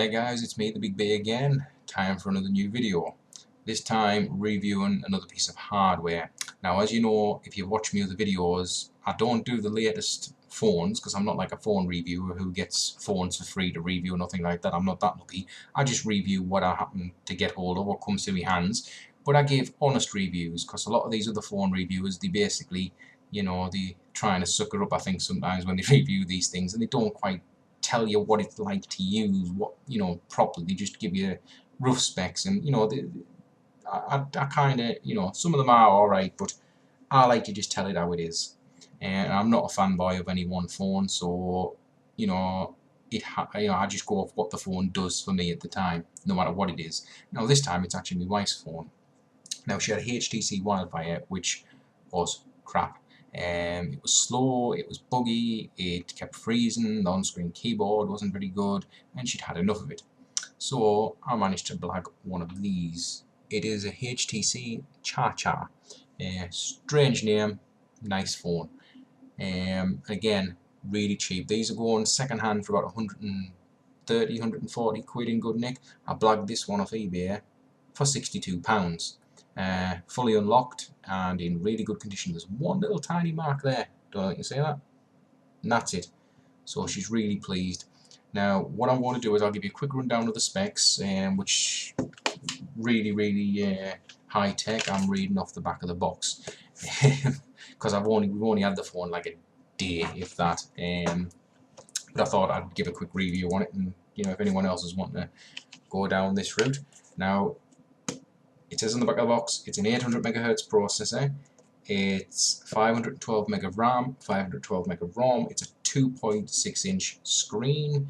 G'day guys, it's me, the Big B again. Time for another new video. This time reviewing another piece of hardware. Now, as you know, if you've watched me other videos, I don't do the latest phones because I'm not like a phone reviewer who gets phones for free to review or nothing like that. I'm not that lucky. I just review what I happen to get hold of, what comes to my hands. But I give honest reviews because a lot of these other phone reviewers, they basically, they trying to sucker up, I think, sometimes when they review these things, and they don't quite tell you what it's like to use properly. They just give you rough specs, and I kind of, some of them are alright, but I like to just tell it how it is. And I'm not a fanboy of any one phone, so I just go off what the phone does for me at the time, no matter what it is. Now this time it's actually my wife's phone. Now she had a HTC Wildfire, which was crap. It was slow, it was buggy, it kept freezing, the on-screen keyboard wasn't very good, and she'd had enough of it. So I managed to blag one of these. It is a HTC Chacha. Strange name, nice phone. Again, really cheap. These are going second hand for about 130, 140 quid in good nick. I blagged this one off eBay for £62. Fully unlocked and in really good condition. There's one little tiny mark there, don't you can see that? And that's it. So she's really pleased. Now what I'm going to do is I'll give you a quick rundown of the specs, which really high tech. I'm reading off the back of the box because we've only had the phone like a day, if that. But I thought I'd give a quick review on it, and if anyone else is wanting to go down this route. Now, it says on the back of the box, it's an 800 MHz processor, it's 512 meg of RAM, 512 meg of ROM, it's a 2.6 inch screen,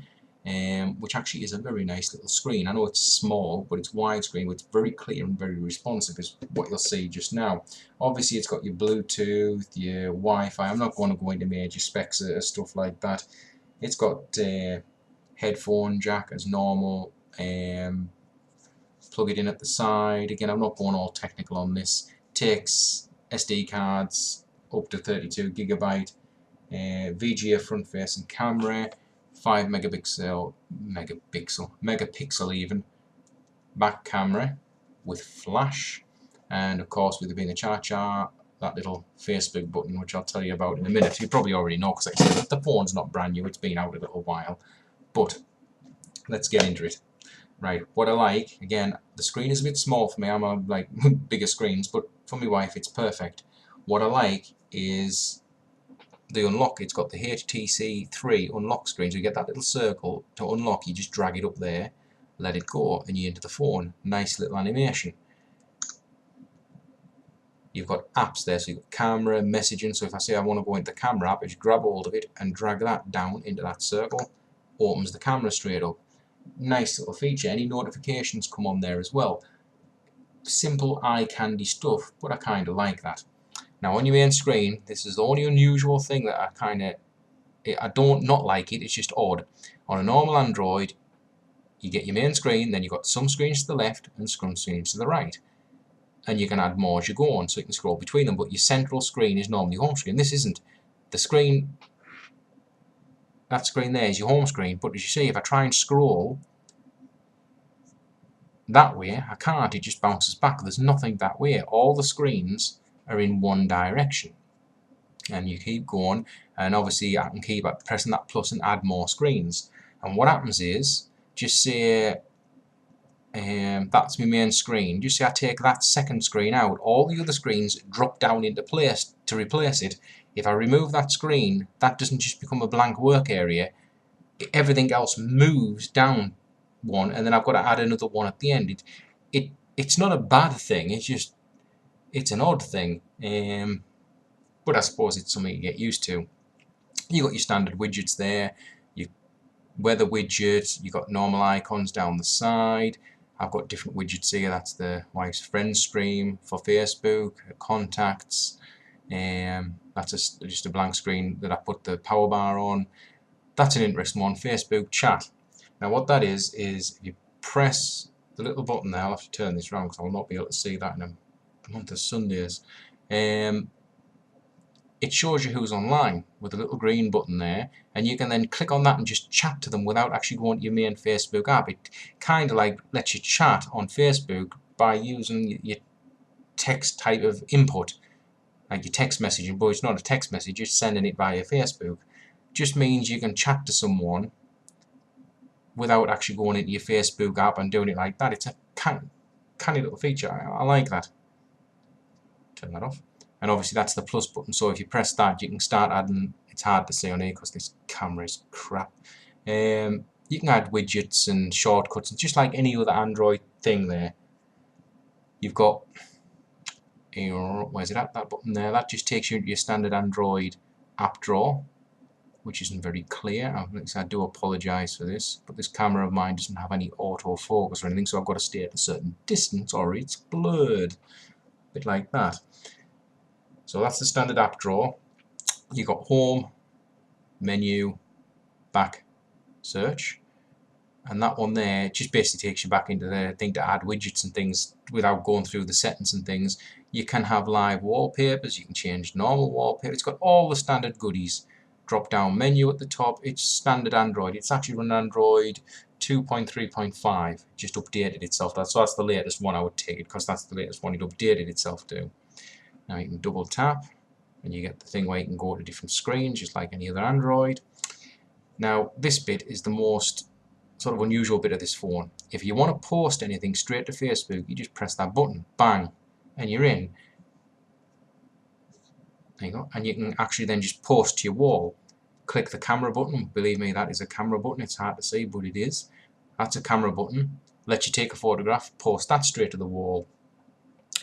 which actually is a very nice little screen. I know it's small, but it's widescreen, it's very clear and very responsive, is what you'll see just now. Obviously it's got your Bluetooth, your Wi-Fi. I'm not going to go into major specs or stuff like that. It's got headphone jack as normal, plug it in at the side. Again, I'm not going all technical on this. Takes SD cards up to 32 GB, VGA front facing camera, 5 megapixel even back camera with flash, and of course, with it being a Chacha, that little Facebook button, which I'll tell you about in a minute. You probably already know because I said the phone's not brand new, it's been out a little while. But let's get into it. Right, what I like, again, the screen is a bit small for me. I'm on like bigger screens, but for my wife it's perfect. What I like is the unlock. It's got the HTC 3 unlock screen, so you get that little circle to unlock. You just drag it up there, let it go, and you're into the phone. Nice little animation. You've got apps there, so you've got camera, messaging. So if I say I want to go into the camera app, I just grab hold of it and drag that down into that circle. Opens the camera straight up. Nice little feature. Any notifications come on there as well. Simple eye candy stuff, but I kind of like that. Now on your main screen, this is the only unusual thing that I don't not like it. It's just odd. On a normal Android, you get your main screen, then you've got some screens to the left and some screens to the right, and you can add more as you go on, so you can scroll between them. But your central screen is normally home screen. This isn't. The screen. That screen there is your home screen, but as you see, if I try and scroll that way, I can't, it just bounces back. There's nothing that way. All the screens are in one direction. And you keep going, and obviously I can keep pressing that plus and add more screens. And what happens is, just say that's my main screen. Just say I take that second screen out, all the other screens drop down into place to replace it. If I remove that screen, that doesn't just become a blank work area. Everything else moves down one, and then I've got to add another one at the end. It's not a bad thing. It's an odd thing, but I suppose it's something you get used to. You got your standard widgets there. Your weather widget. You got normal icons down the side. I've got different widgets here. That's the wife's friends stream for Facebook, contacts. That's just a blank screen that I put the power bar on. That's an interesting one. Facebook chat. Now what that is if you press the little button there, I'll have to turn this around because I will not be able to see that in a month of Sundays. It it shows you who's online with a little green button there, and you can then click on that and just chat to them without actually going to your main Facebook app. It kind of like lets you chat on Facebook by using your text type of input, like your text messaging, but it's not a text message, you're sending it via Facebook. Just means you can chat to someone without actually going into your Facebook app and doing it like that. It's a canny little feature. I like that. Turn that off. And obviously that's the plus button, so if you press that you can start adding, it's hard to see on here because this camera is crap. You can add widgets and shortcuts, and just like any other Android thing there. You've got, where's it at, that button there, that just takes you into your standard Android app drawer, which isn't very clear. I do apologise for this, but this camera of mine doesn't have any autofocus or anything, so I've got to stay at a certain distance or it's blurred. A bit like that. So that's the standard app drawer. You've got home, menu, back, search, and that one there just basically takes you back into the thing to add widgets and things without going through the settings and things. You can have live wallpapers, you can change normal wallpaper, it's got all the standard goodies. Drop down menu at the top, it's standard Android. It's actually run Android 2.3.5, just updated itself. So that's the latest one I would take it, because that's the latest one it updated itself to. Now you can double tap and you get the thing where you can go to different screens just like any other Android. Now this bit is the most sort of unusual bit of this phone. If you want to post anything straight to Facebook, you just press that button, bang, and you're in. There you go. And you can actually then just post to your wall. Click the camera button. Believe me, that is a camera button. It's hard to see, but it is. That's a camera button. Let you take a photograph, post that straight to the wall.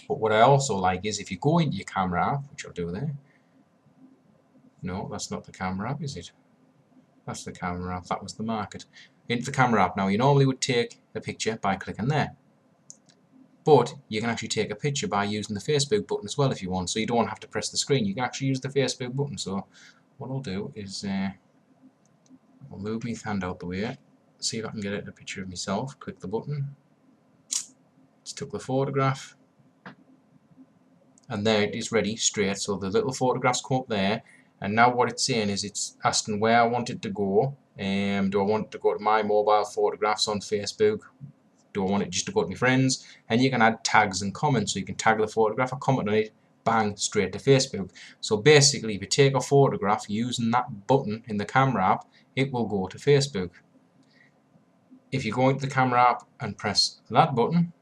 But what I also like is if you go into your camera app, which I'll do there. No, that's not the camera app, is it? That's the camera app. That was the market. Into the camera app now, you normally would take a picture by clicking there. But you can actually take a picture by using the Facebook button as well if you want. So you don't have to press the screen. You can actually use the Facebook button. So what I'll do is I'll move my hand out the way. See if I can get a picture of myself. Click the button. It's took the photograph. And there it is ready straight, so the little photographs come up there, and now what it's saying is it's asking where I want it to go. Do I want it to go to my mobile photographs on Facebook? Do I want it just to go to my friends? And you can add tags and comments, so you can tag the photograph or comment on it, bang, straight to Facebook. So basically if you take a photograph using that button in the camera app, it will go to Facebook. If you go into the camera app and press that button,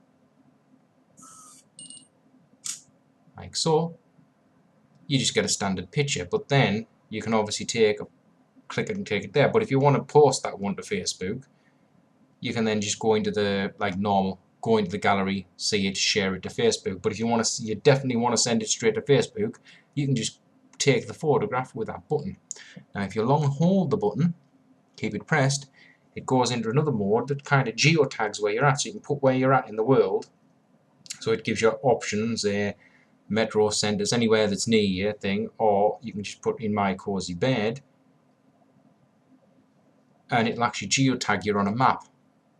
like so, you just get a standard picture, but then you can obviously click it and take it there. But if you want to post that one to Facebook, you can then just go into the go into the gallery, see it, share it to Facebook. But if you definitely want to send it straight to Facebook, you can just take the photograph with that button. Now if you long hold the button, keep it pressed, it goes into another mode that kind of geotags where you're at, so you can put where you're at in the world. So it gives you options there. Metro centres, anywhere that's near you thing, or you can just put in my cozy bed and it'll actually geotag you on a map,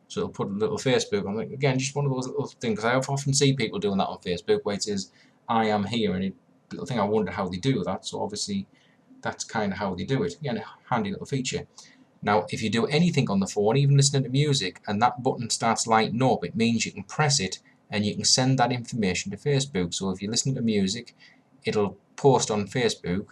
so it'll put a little Facebook on it. Again, just one of those little things, because I often see people doing that on Facebook where it says I am here, and little thing, I wonder how they do that. So obviously that's kind of how they do it. Again, a handy little feature. Now if you do anything on the phone, even listening to music, and that button starts lighting up, it means you can press it and you can send that information to Facebook. So if you're listening to music, it'll post on Facebook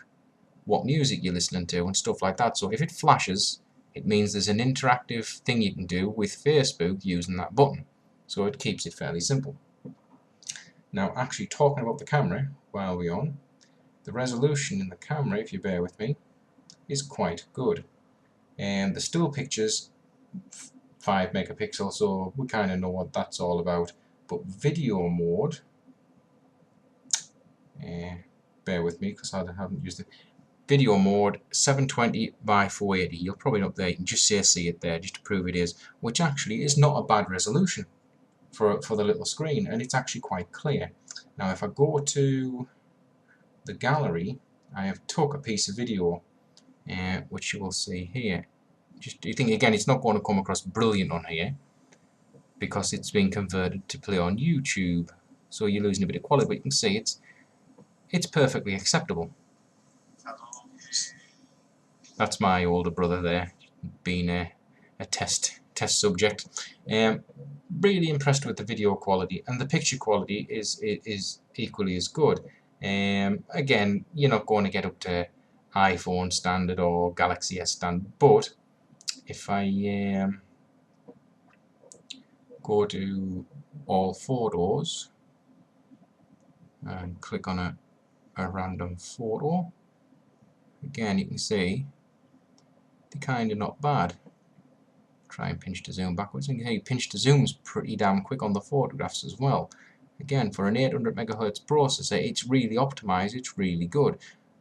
what music you're listening to and stuff like that. So if it flashes, it means there's an interactive thing you can do with Facebook using that button. So it keeps it fairly simple. Now actually talking about the camera while we're on, the resolution in the camera, if you bear with me, is quite good. And the still pictures, 5 megapixels, so we kind of know what that's all about. But video mode, bear with me because I haven't used it. Video mode 720 by 480. You'll probably up there. You can just see it there just to prove it is, which actually is not a bad resolution for the little screen, and it's actually quite clear. Now if I go to the gallery, I have took a piece of video, which you will see here. Just you think again, it's not going to come across brilliant on here, because it's been converted to play on YouTube, so you're losing a bit of quality, but you can see it's perfectly acceptable. That's my older brother there, being a test subject. Really impressed with the video quality, and the picture quality is equally as good. Again, you're not going to get up to iPhone standard or Galaxy S standard, but if I go to all photos and click on a random photo, again you can see they're kind of not bad. Try and pinch to zoom backwards, and you can see pinch to zoom's pretty damn quick on the photographs as well. Again, for an 800 MHz processor, it's really optimized, it's really good.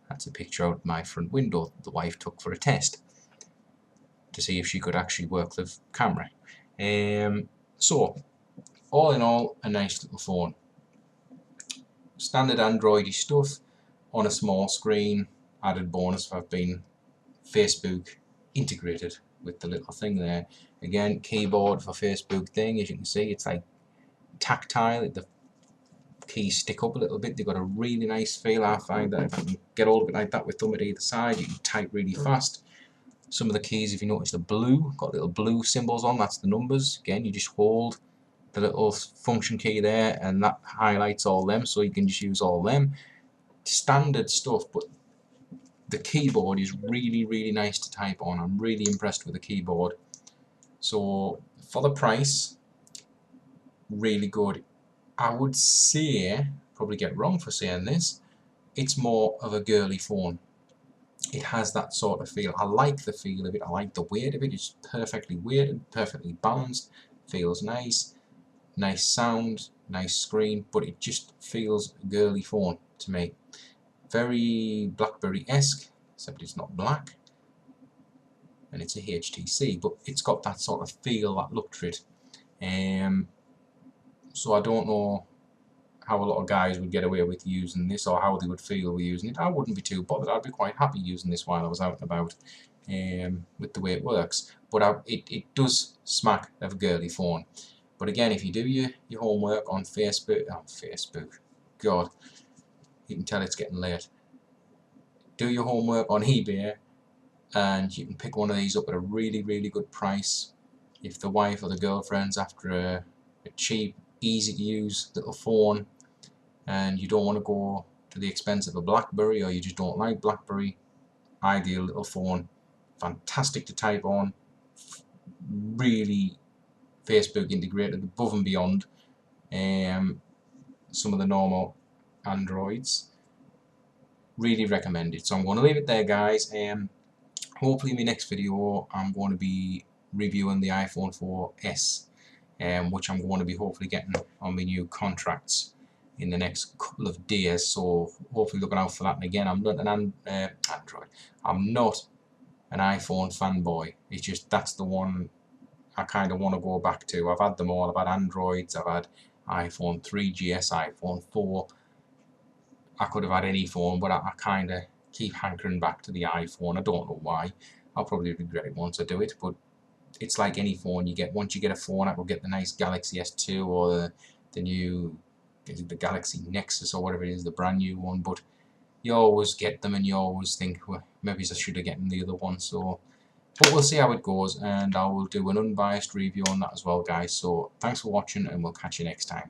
That's a picture out of my front window the wife took for a test to see if she could actually work the camera. So, all in all, a nice little phone. Standard Android-y stuff on a small screen. Added bonus have been Facebook integrated with the little thing there. Again, keyboard for Facebook thing, as you can see, it's like tactile. The keys stick up a little bit. They've got a really nice feel. I find that if you can get hold of it like that with thumb at either side, you can type really fast. Some of the keys, if you notice, the blue, got little blue symbols on, that's the numbers. Again, you just hold the little function key there and that highlights all them, so you can just use all them. Standard stuff, but the keyboard is really nice to type on. I'm really impressed with the keyboard. So for the price, really good. I would say, probably get wrong for saying this, it's more of a girly phone. It has that sort of feel. I like the feel of it. I like the weight of it. It's perfectly weighted, perfectly balanced. Feels nice. Nice sound, nice screen, but it just feels a girly phone to me. Very BlackBerry-esque, except it's not black. And it's a HTC, but it's got that sort of feel, that look to it. So I don't know how a lot of guys would get away with using this, or how they would feel with using it. I wouldn't be too bothered. I'd be quite happy using this while I was out and about, with the way it works. But it does smack of a girly phone. But again, if you do your homework on Facebook, God, you can tell it's getting late. Do your homework on eBay, and you can pick one of these up at a really good price. If the wife or the girlfriend's after a cheap, easy to use little phone, and you don't want to go to the expense of a BlackBerry, or you just don't like BlackBerry, ideal little phone, fantastic to type on, really Facebook integrated above and beyond some of the normal Androids. Really recommend it. So I'm going to leave it there, guys. Hopefully in my next video I'm going to be reviewing the iPhone 4S, which I'm going to be hopefully getting on my new contracts in the next couple of days. So hopefully looking out for that. And again, I'm not an Android. I'm not an iPhone fanboy. It's just that's the one I kind of want to go back to. I've had them all. I've had Androids, I've had iPhone 3GS, iPhone 4. I could have had any phone, but I kind of keep hankering back to the iPhone. I don't know why. I'll probably regret it once I do it, but it's like any phone you get. Once you get a phone, I will get the nice Galaxy S2 or the new, is it the Galaxy Nexus or whatever it is, the brand new one, but you always get them and you always think, well, maybe I should have gotten the other one. So but we'll see how it goes, and I will do an unbiased review on that as well, guys. So thanks for watching, and we'll catch you next time.